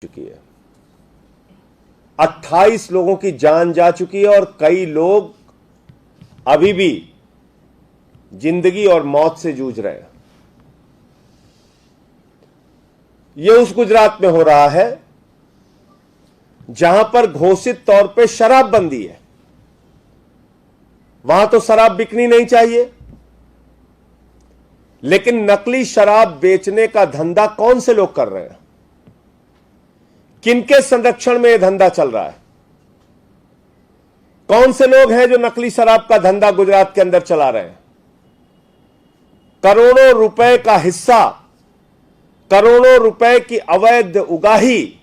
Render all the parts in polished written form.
चुकी है। 28 लोगों की जान जा चुकी है और कई लोग अभी भी जिंदगी और मौत से जूझ रहे हैं। यह उस गुजरात में हो रहा है जहां पर घोषित तौर पे शराबबंदी है। वहां तो शराब बिकनी नहीं चाहिए, लेकिन नकली शराब बेचने का धंधा कौन से लोग कर रहे हैं? किनके संरक्षण में यह धंधा चल रहा है? कौन से लोग हैं जो नकली शराब का धंधा गुजरात के अंदर चला रहे हैं? करोड़ों रुपए का हिस्सा, करोड़ों रुपए की अवैध उगाही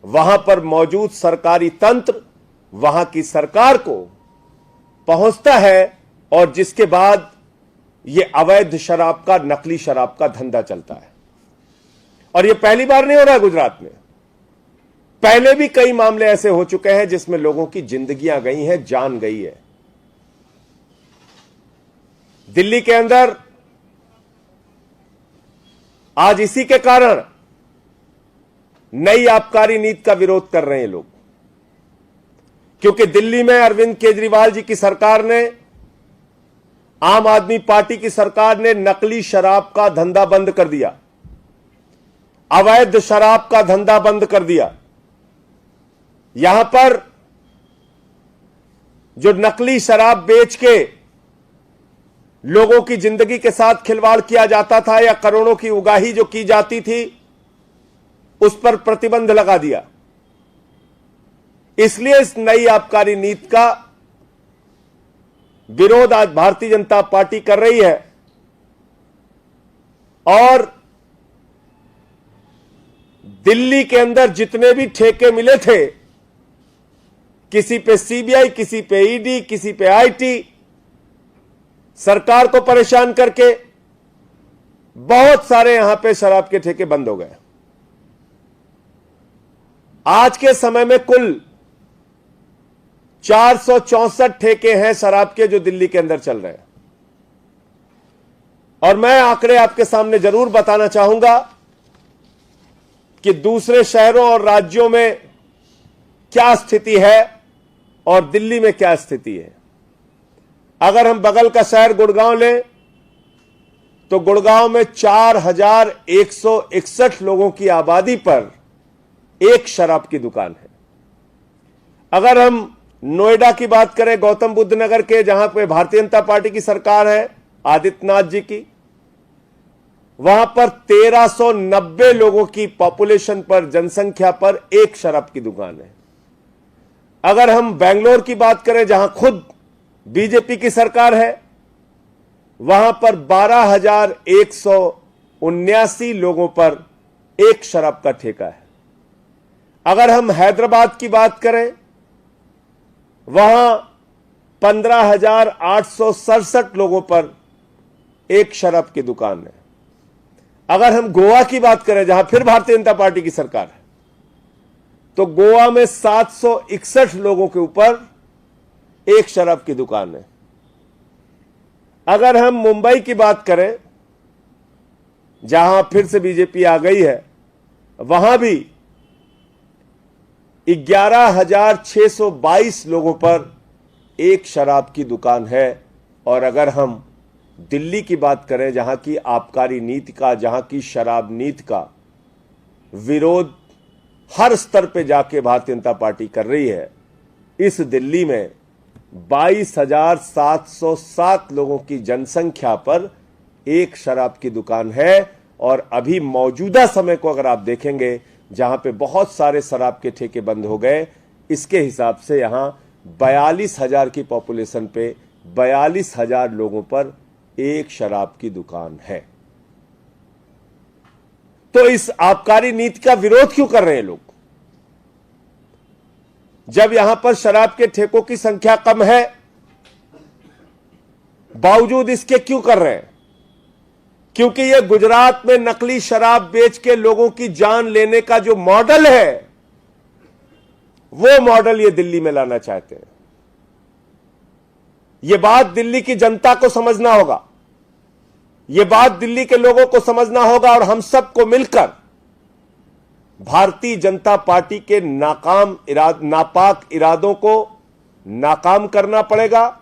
वहां पर मौजूद सरकारी तंत्र, वहां की सरकार को पहुंचता है और जिसके बाद यह अवैध शराब का, नकली शराब का धंधा चलता है। और यह पहली बार नहीं हो रहा है गुजरात में। पहले भी कई मामले ऐसे हो चुके हैं जिसमें लोगों की जिंदगियां गई हैं, जान गई है। दिल्ली के अंदर आज इसी के कारण नई आबकारी नीति का विरोध कर रहे हैं लोग, क्योंकि दिल्ली में अरविंद केजरीवाल जी की सरकार ने, आम आदमी पार्टी की सरकार ने नकली शराब का धंधा बंद कर दिया, अवैध शराब का धंधा बंद कर दिया। यहां पर जो नकली शराब बेच के लोगों की जिंदगी के साथ खिलवाड़ किया जाता था या करोड़ों की उगाही जो की जाती थी, उस पर प्रतिबंध लगा दिया। इसलिए इस नई आबकारी नीति का विरोध आज भारतीय जनता पार्टी कर रही है। और दिल्ली के अंदर जितने भी ठेके मिले थे, किसी पे सीबीआई, किसी पे ईडी, किसी पे आईटी, सरकार को परेशान करके बहुत सारे यहां पे शराब के ठेके बंद हो गए। आज के समय में कुल 464 ठेके हैं शराब के जो दिल्ली के अंदर चल रहे हैं। और मैं आंकड़े आपके सामने जरूर बताना चाहूंगा कि दूसरे शहरों और राज्यों में क्या स्थिति है और दिल्ली में क्या स्थिति है। अगर हम बगल का शहर गुड़गांव लें तो गुड़गांव में 4161 लोगों की आबादी पर एक शराब की दुकान है। अगर हम नोएडा की बात करें, गौतम बुद्ध नगर के, जहां पे भारतीय जनता पार्टी की सरकार है, आदित्यनाथ जी की, वहां पर 1390 लोगों की पॉपुलेशन पर, जनसंख्या पर एक शराब की दुकान है। अगर हम बेंगलोर की बात करें, जहां खुद बीजेपी की सरकार है, वहां पर 12,179 लोगों पर एक शराब का ठेका है। अगर हम हैदराबाद की बात करें, वहां 15,867 लोगों पर एक शराब की दुकान है। अगर हम गोवा की बात करें, जहां फिर भारतीय जनता पार्टी की सरकार है, तो गोवा में 761 लोगों के ऊपर एक शराब की दुकान है। अगर हम मुंबई की बात करें, जहां फिर से बीजेपी आ गई है, वहां भी 11,622 लोगों पर एक शराब की दुकान है। और अगर हम दिल्ली की बात करें, जहां की आबकारी नीति का, जहां की शराब नीति का विरोध हर स्तर पे जाके भारतीय जनता पार्टी कर रही है, इस दिल्ली में 22,707 लोगों की जनसंख्या पर एक शराब की दुकान है। और अभी मौजूदा समय को अगर आप देखेंगे, जहां पे बहुत सारे शराब के ठेके बंद हो गए, इसके हिसाब से यहां 42,000 की पॉपुलेशन पे 42,000 लोगों पर एक शराब की दुकान है। तो इस आबकारी नीति का विरोध क्यों कर रहे हैं लोग, जब यहां पर शराब के ठेकों की संख्या कम है? बावजूद इसके क्यों कर रहे हैं? क्योंकि यह गुजरात में नकली शराब बेच के लोगों की जान लेने का जो मॉडल है, वो मॉडल ये दिल्ली में लाना चाहते हैं। यह बात दिल्ली की जनता को समझना होगा, यह बात दिल्ली के लोगों को समझना होगा और हम सबको मिलकर भारतीय जनता पार्टी के नापाक इरादों को नाकाम करना पड़ेगा,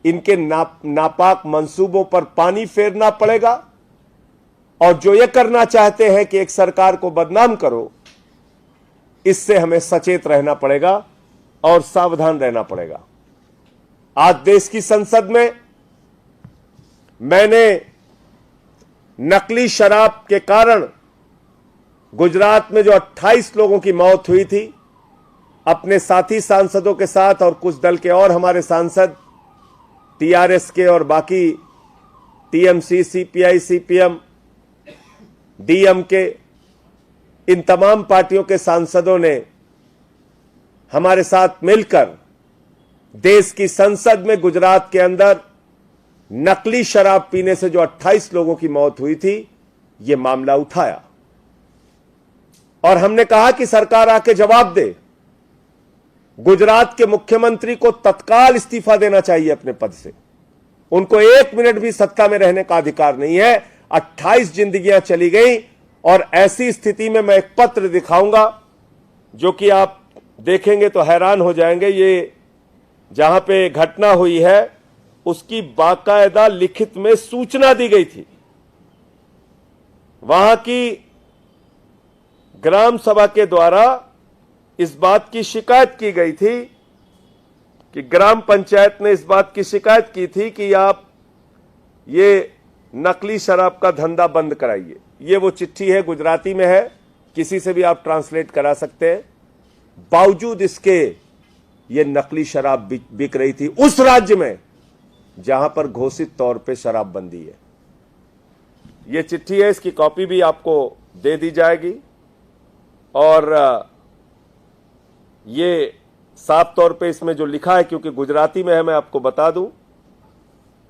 इनके नापाक मंसूबों पर पानी फेरना पड़ेगा, और जो ये करना चाहते हैं कि एक सरकार को बदनाम करो, इससे हमें सचेत रहना पड़ेगा और सावधान रहना पड़ेगा। आज देश की संसद में मैंने नकली शराब के कारण गुजरात में जो 28 लोगों की मौत हुई थी, अपने साथी सांसदों के साथ और कुछ दल के और हमारे सांसद टीआरएस के और बाकी टीएमसी, सीपीआई, सीपीएम, डीएमके, इन तमाम पार्टियों के सांसदों ने हमारे साथ मिलकर देश की संसद में गुजरात के अंदर नकली शराब पीने से जो 28 लोगों की मौत हुई थी, यह मामला उठाया और हमने कहा कि सरकार आके जवाब दे। गुजरात के मुख्यमंत्री को तत्काल इस्तीफा देना चाहिए अपने पद से। उनको 1 मिनट भी सत्ता में रहने का अधिकार नहीं है। 28 जिंदगियां चली गई और ऐसी स्थिति में मैं एक पत्र दिखाऊंगा जो कि आप देखेंगे तो हैरान हो जाएंगे। ये जहां पे घटना हुई है उसकी बाकायदा लिखित में सूचना दी गई थी। वहां की ग्राम सभा के द्वारा इस बात की शिकायत की गई थी कि ग्राम पंचायत ने इस बात की शिकायत की थी कि आप ये नकली शराब का धंधा बंद कराइए। ये वो चिट्ठी है, गुजराती में है, किसी से भी आप ट्रांसलेट करा सकते हैं। बावजूद इसके ये नकली शराब बिक रही थी उस राज्य में जहां पर घोषित तौर पे शराबबंदी है। ये चिट्ठी है, इसकी कॉपी भी आपको दे दी जाएगी और ये साफ तौर पे इसमें जो लिखा है, क्योंकि गुजराती में है, मैं आपको बता दूं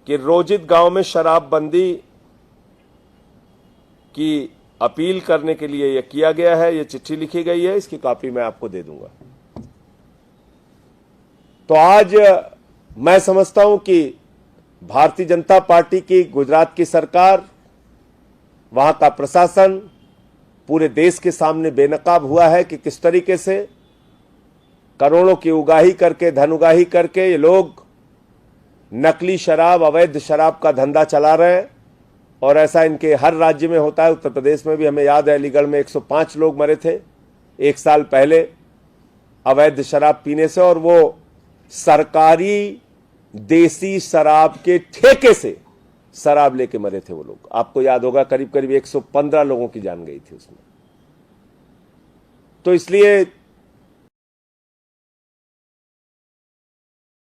कि रोजित गांव में शराबबंदी की अपील करने के लिए यह किया गया है। यह चिट्ठी लिखी गई है, इसकी कॉपी मैं आपको दे दूंगा। तो आज मैं समझता हूं कि भारतीय जनता पार्टी की गुजरात की सरकार, वहां का प्रशासन पूरे देश के सामने बेनकाब हुआ है कि किस तरीके से करोड़ों की उगाही करके, धन उगाही करके ये लोग नकली शराब, अवैध शराब का धंधा चला रहे हैं। और ऐसा इनके हर राज्य में होता है। उत्तर प्रदेश में भी हमें याद है, अलीगढ़ में 105 लोग मरे थे 1 साल पहले अवैध शराब पीने से, और वो सरकारी देसी शराब के ठेके से शराब लेके मरे थे वो लोग। आपको याद होगा, करीब करीब 115 लोगों की जान गई थी उसमें। तो इसलिए